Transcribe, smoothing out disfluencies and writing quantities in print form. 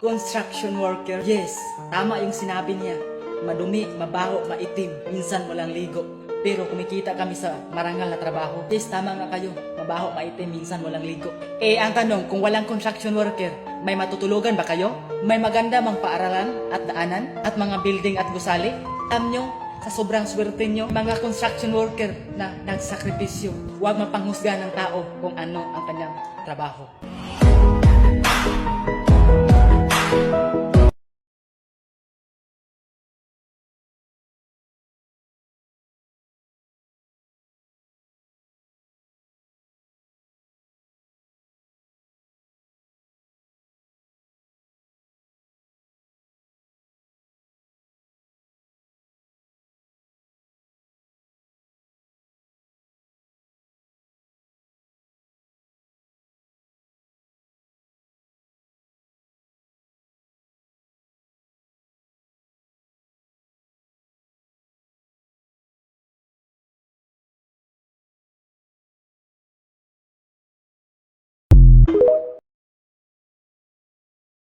Construction worker. Yes, tama yung sinabi niya. Madumi, mabaho, maitim, minsan walang ligo. Pero kumikita kami sa marangal na trabaho. Yes, tama nga kayo. Mabaho, maitim, minsan walang ligo. Ang tanong, kung walang construction worker, may matutulugan ba kayo? May maganda mang paaralan at daanan at mga building at gusali? Alam nyo, sa sobrang swerte nyo, mga construction worker na nagsakripisyo, huwag mapanghusga ng tao kung ano ang kanyang trabaho.